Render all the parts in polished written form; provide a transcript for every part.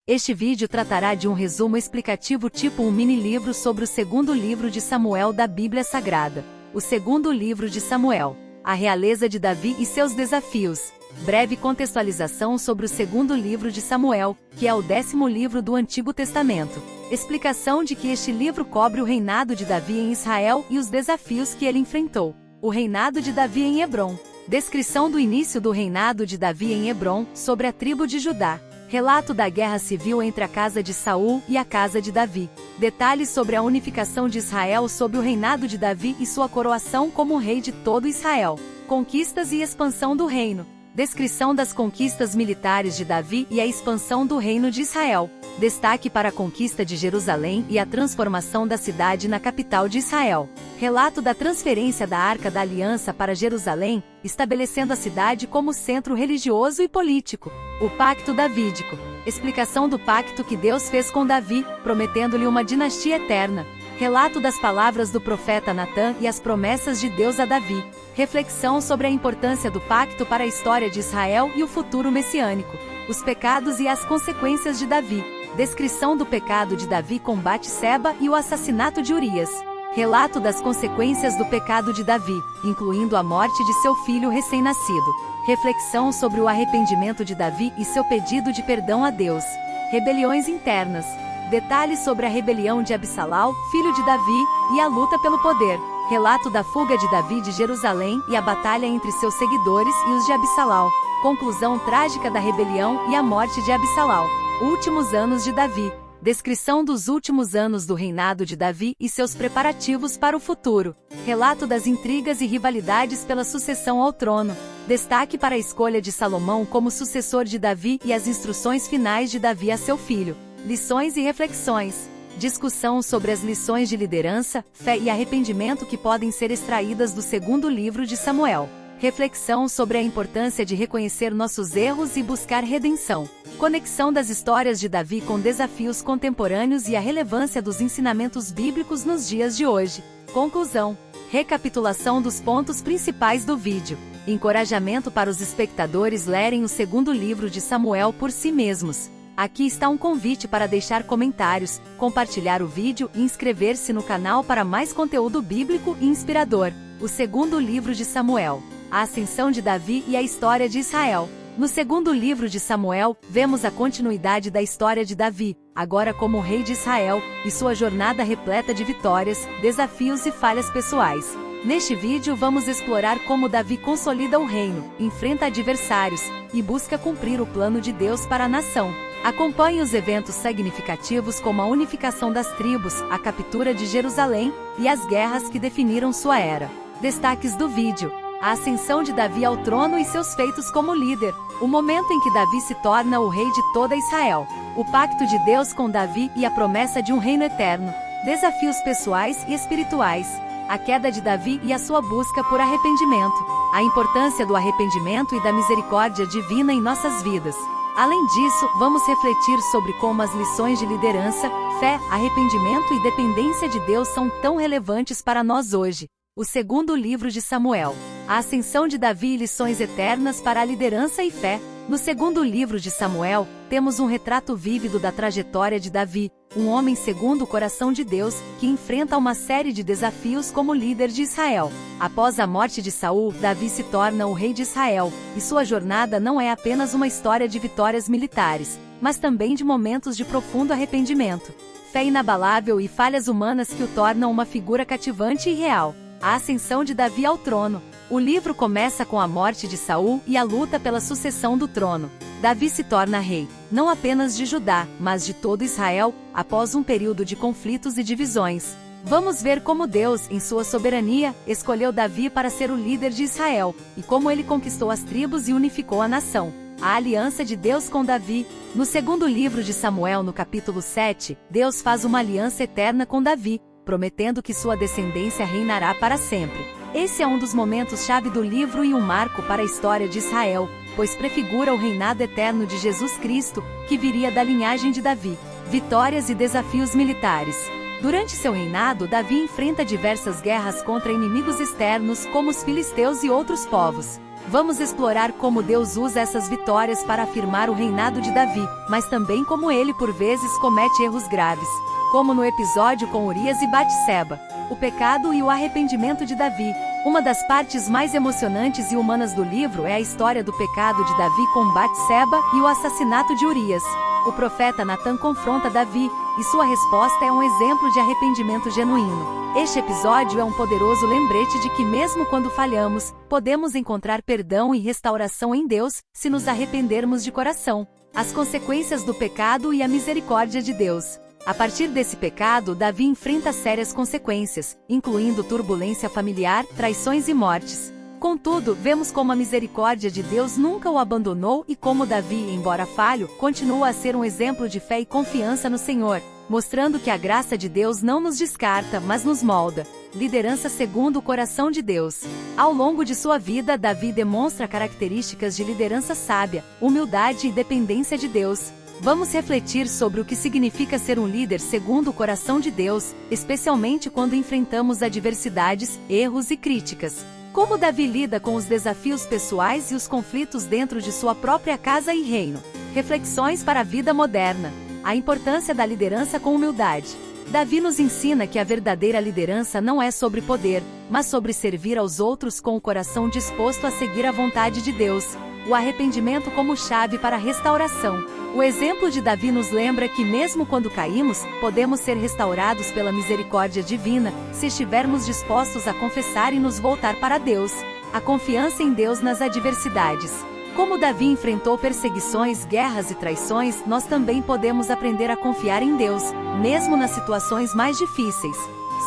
Este vídeo tratará de um resumo explicativo tipo um mini-livro sobre o segundo livro de Samuel da Bíblia Sagrada. O segundo livro de Samuel. A realeza de Davi e seus desafios. Breve contextualização sobre o segundo livro de Samuel, que é o 10º livro do Antigo Testamento. Explicação de que este livro cobre o reinado de Davi em Israel e os desafios que ele enfrentou. O reinado de Davi em Hebrom. Descrição do início do reinado de Davi em Hebrom, sobre a tribo de Judá. Relato da guerra civil entre a casa de Saul e a casa de Davi. Detalhes sobre a unificação de Israel sob o reinado de Davi e sua coroação como rei de todo Israel. Conquistas e expansão do reino. Descrição das conquistas militares de Davi e a expansão do reino de Israel. Destaque para a conquista de Jerusalém e a transformação da cidade na capital de Israel. Relato da transferência da Arca da Aliança para Jerusalém, estabelecendo a cidade como centro religioso e político. O Pacto Davídico. Explicação do pacto que Deus fez com Davi, prometendo-lhe uma dinastia eterna. Relato das palavras do profeta Natã e as promessas de Deus a Davi. Reflexão sobre a importância do pacto para a história de Israel e o futuro messiânico. Os pecados e as consequências de Davi. Descrição do pecado de Davi com Batseba e o assassinato de Urias. Relato das consequências do pecado de Davi, incluindo a morte de seu filho recém-nascido. Reflexão sobre o arrependimento de Davi e seu pedido de perdão a Deus. Rebeliões internas. Detalhes sobre a rebelião de Absalão, filho de Davi, e a luta pelo poder. Relato da fuga de Davi de Jerusalém e a batalha entre seus seguidores e os de Absalão. Conclusão trágica da rebelião e a morte de Absalão. Últimos anos de Davi. Descrição dos últimos anos do reinado de Davi e seus preparativos para o futuro. Relato das intrigas e rivalidades pela sucessão ao trono. Destaque para a escolha de Salomão como sucessor de Davi e as instruções finais de Davi a seu filho. Lições e reflexões. Discussão sobre as lições de liderança, fé e arrependimento que podem ser extraídas do segundo livro de Samuel. Reflexão sobre a importância de reconhecer nossos erros e buscar redenção. Conexão das histórias de Davi com desafios contemporâneos e a relevância dos ensinamentos bíblicos nos dias de hoje. Conclusão. Recapitulação dos pontos principais do vídeo. Encorajamento para os espectadores lerem o segundo livro de Samuel por si mesmos. Aqui está um convite para deixar comentários, compartilhar o vídeo e inscrever-se no canal para mais conteúdo bíblico e inspirador. O segundo livro de Samuel. A ascensão de Davi e a história de Israel. No segundo livro de Samuel, vemos a continuidade da história de Davi, agora como rei de Israel, e sua jornada repleta de vitórias, desafios e falhas pessoais. Neste vídeo vamos explorar como Davi consolida o reino, enfrenta adversários, e busca cumprir o plano de Deus para a nação. Acompanhe os eventos significativos como a unificação das tribos, a captura de Jerusalém, e as guerras que definiram sua era. Destaques do vídeo. A ascensão de Davi ao trono e seus feitos como líder. O momento em que Davi se torna o rei de toda Israel. O pacto de Deus com Davi e a promessa de um reino eterno. Desafios pessoais e espirituais. A queda de Davi e a sua busca por arrependimento. A importância do arrependimento e da misericórdia divina em nossas vidas. Além disso, vamos refletir sobre como as lições de liderança, fé, arrependimento e dependência de Deus são tão relevantes para nós hoje. O segundo livro de Samuel. A ascensão de Davi e lições eternas para a liderança e fé. No segundo livro de Samuel, temos um retrato vívido da trajetória de Davi, um homem segundo o coração de Deus, que enfrenta uma série de desafios como líder de Israel. Após a morte de Saul, Davi se torna o rei de Israel, e sua jornada não é apenas uma história de vitórias militares, mas também de momentos de profundo arrependimento, fé inabalável e falhas humanas que o tornam uma figura cativante e real. A ascensão de Davi ao trono. O livro começa com a morte de Saul e a luta pela sucessão do trono. Davi se torna rei, não apenas de Judá, mas de todo Israel, após um período de conflitos e divisões. Vamos ver como Deus, em sua soberania, escolheu Davi para ser o líder de Israel, e como ele conquistou as tribos e unificou a nação. A aliança de Deus com Davi. No segundo livro de Samuel, no capítulo 7, Deus faz uma aliança eterna com Davi, prometendo que sua descendência reinará para sempre. Esse é um dos momentos-chave do livro e um marco para a história de Israel, pois prefigura o reinado eterno de Jesus Cristo, que viria da linhagem de Davi. Vitórias e desafios militares. Durante seu reinado, Davi enfrenta diversas guerras contra inimigos externos, como os filisteus e outros povos. Vamos explorar como Deus usa essas vitórias para afirmar o reinado de Davi, mas também como ele por vezes comete erros graves, como no episódio com Urias e Batseba. O pecado e o arrependimento de Davi. Uma das partes mais emocionantes e humanas do livro é a história do pecado de Davi com Batseba e o assassinato de Urias. O profeta Natan confronta Davi, e sua resposta é um exemplo de arrependimento genuíno. Este episódio é um poderoso lembrete de que mesmo quando falhamos, podemos encontrar perdão e restauração em Deus, se nos arrependermos de coração. As consequências do pecado e a misericórdia de Deus. A partir desse pecado, Davi enfrenta sérias consequências, incluindo turbulência familiar, traições e mortes. Contudo, vemos como a misericórdia de Deus nunca o abandonou e como Davi, embora falho, continua a ser um exemplo de fé e confiança no Senhor, mostrando que a graça de Deus não nos descarta, mas nos molda. Liderança segundo o coração de Deus. Ao longo de sua vida, Davi demonstra características de liderança sábia, humildade e dependência de Deus. Vamos refletir sobre o que significa ser um líder segundo o coração de Deus, especialmente quando enfrentamos adversidades, erros e críticas. Como Davi lida com os desafios pessoais e os conflitos dentro de sua própria casa e reino. Reflexões para a vida moderna. A importância da liderança com humildade. Davi nos ensina que a verdadeira liderança não é sobre poder, mas sobre servir aos outros com o coração disposto a seguir a vontade de Deus. O arrependimento como chave para a restauração. O exemplo de Davi nos lembra que mesmo quando caímos, podemos ser restaurados pela misericórdia divina, se estivermos dispostos a confessar e nos voltar para Deus. A confiança em Deus nas adversidades. Como Davi enfrentou perseguições, guerras e traições, nós também podemos aprender a confiar em Deus, mesmo nas situações mais difíceis,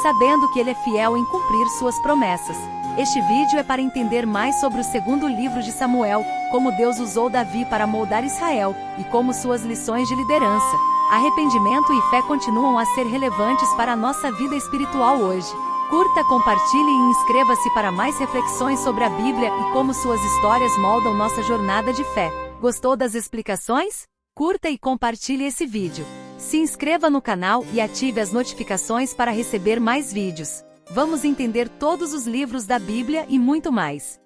sabendo que Ele é fiel em cumprir suas promessas. Este vídeo é para entender mais sobre o segundo livro de Samuel, como Deus usou Davi para moldar Israel, e como suas lições de liderança, arrependimento e fé continuam a ser relevantes para a nossa vida espiritual hoje. Curta, compartilhe e inscreva-se para mais reflexões sobre a Bíblia e como suas histórias moldam nossa jornada de fé. Gostou das explicações? Curta e compartilhe esse vídeo. Se inscreva no canal e ative as notificações para receber mais vídeos. Vamos entender todos os livros da Bíblia e muito mais.